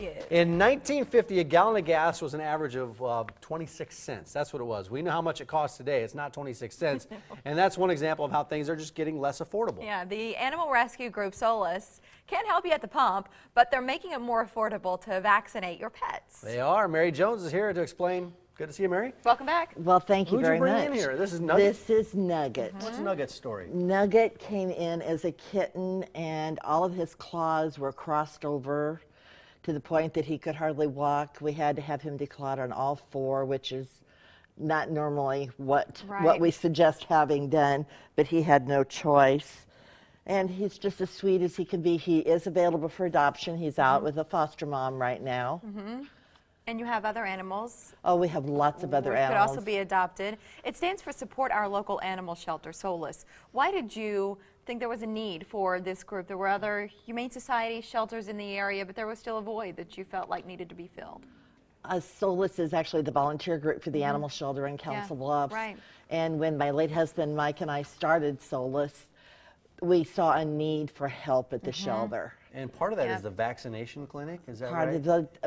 Yes. In 1950, a gallon of gas was an average of 26 cents. That's what it was. We know how much it costs today. It's not 26 cents. And that's one example of how things are just getting less affordable. Yeah, the animal rescue group Solas can't help you at the pump, but they're making it more affordable to vaccinate your pets. They are. Mary Jones is here to explain. Good to see you, Mary. Welcome back. Well, thank you very much. Who'd you bring in here? This is Nugget? This is Nugget. What's Nugget's story? Nugget came in as a kitten, and all of his claws were crossed over to the point that he could hardly walk. We had to have him declawed on all four, which is not normally what we suggest having done, but he had no choice. And he's just as sweet as he can be. He is available for adoption. He's out with a foster mom right now. And you have other animals. Oh, we have lots of other animals. Could also be adopted. It stands for Support Our Local Animal Shelter, Solas. Why did you think there was a need for this group? There were other Humane Society shelters in the area, but there was still a void that you felt like needed to be filled. Solas is actually the volunteer group for the animal shelter in Council Bluffs. Right. And when my late husband Mike and I started Solas, we saw a need for help at the shelter. And part of that is the vaccination clinic, is that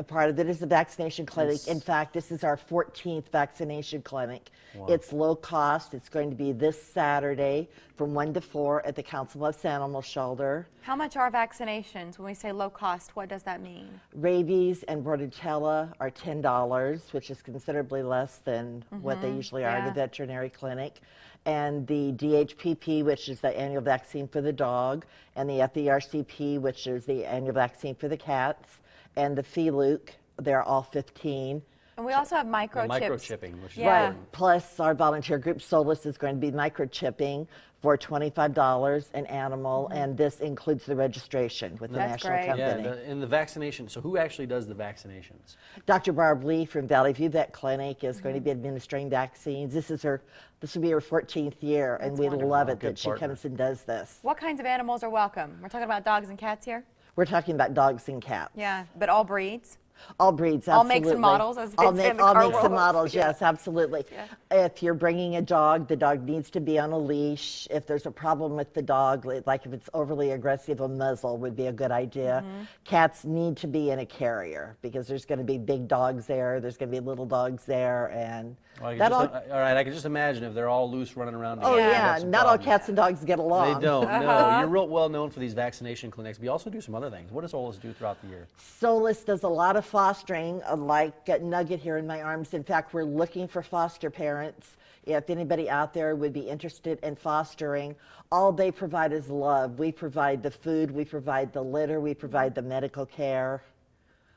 Part of it is the vaccination clinic. In fact, this is our 14th vaccination clinic. Wow. It's low cost. It's going to be this Saturday from 1 to 4 at the Council Bluffs Animal Shelter. How much are vaccinations? When we say low cost, what does that mean? Rabies and Bordetella are $10, which is considerably less than what they usually are at a veterinary clinic. And the DHPP, which is the annual vaccine for the dog, and the FERCP, which is the annual vaccine for the cats, and the FELUC, they're all 15. And we also have microchips. Microchipping, which is Right. Plus, our volunteer group, Solas, is going to be microchipping for $25 an animal, and this includes the registration with the national company. Yeah, and the vaccination. So who actually does the vaccinations? Dr. Barb Lee from Valley View Vet Clinic is going to be administering vaccines. This will be her 14th year, and we love it that she comes and does this. What kinds of animals are welcome? We're talking about dogs and cats here? We're talking about dogs and cats. Yeah, but all breeds? All breeds, absolutely. All makes and models, as all they say in the all car makes and world. models, yes, absolutely. If you're bringing a dog, the dog needs to be on a leash. If there's a problem with the dog, like if it's overly aggressive, a muzzle would be a good idea. Cats need to be in a carrier because there's going to be big dogs there, there's going to be little dogs there, and all right, I can just imagine if they're all loose running around. Oh yeah, not all cats and dogs get along. They don't. No, you're real well known for these vaccination clinics, but you also do some other things. What does Solas do throughout the year? Solas does a lot of fostering, like Nugget here in my arms. In fact, we're looking for foster parents. If anybody out there would be interested in fostering, all they provide is love. We provide the food, we provide the litter, we provide the medical care.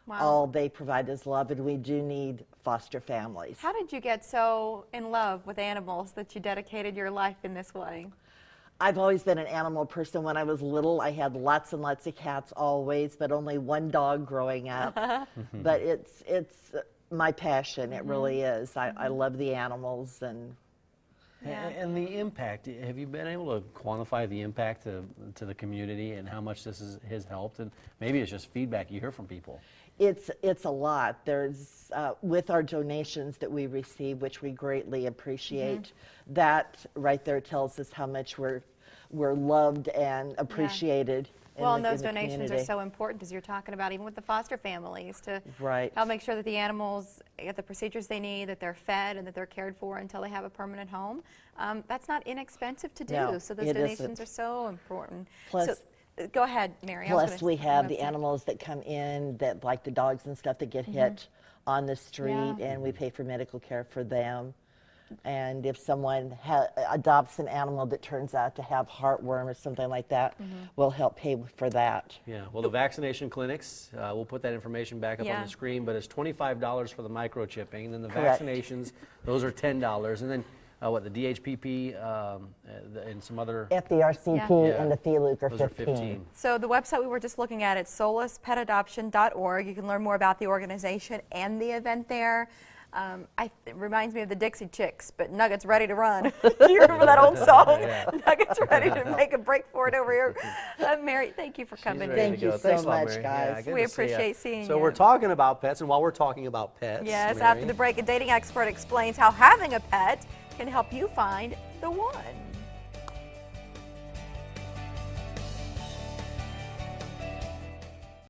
Wow. All they provide is love, and we do need foster families. How did you get so in love with animals that you dedicated your life in this way? I've always been an animal person. When I was little, I had lots and lots of cats always, but only one dog growing up. But it's my passion. It really is. I love the animals. And the impact, have you been able to quantify the impact to the community and how much this has helped? And maybe it's just feedback you hear from people. It's a lot. There's with our donations that we receive, which we greatly appreciate, that right there tells us how much we're loved and appreciated. Well, and those donations are so important, as you're talking about, even with the foster families, to help make sure that the animals get the procedures they need, that they're fed, and that they're cared for until they have a permanent home. That's not inexpensive to do, No, so those donations are so important. Plus, go ahead, Mary. Plus, we have the animals that come in, that like the dogs and stuff, that get hit on the street, and we pay for medical care for them. And if someone adopts an animal that turns out to have heartworm or something like that, we'll help pay for that. Yeah, well, the vaccination clinics, we'll put that information back up on the screen, but it's $25 for the microchipping, and then the vaccinations, those are $10, and then the DHPP and some other... FERCP and the FELUC are 15. So the website we were just looking at, it's solaspetadoption.org. You can learn more about the organization and the event there. It reminds me of the Dixie Chicks, but Nugget's ready to run. Do you remember that old song? Nugget's ready to make a break for it over here. Mary, thank you for coming. Thank you so much, guys. We appreciate seeing you. So we're talking about pets, and while we're talking about pets, yes, Mary, after the break, a dating expert explains how having a pet can help you find the one.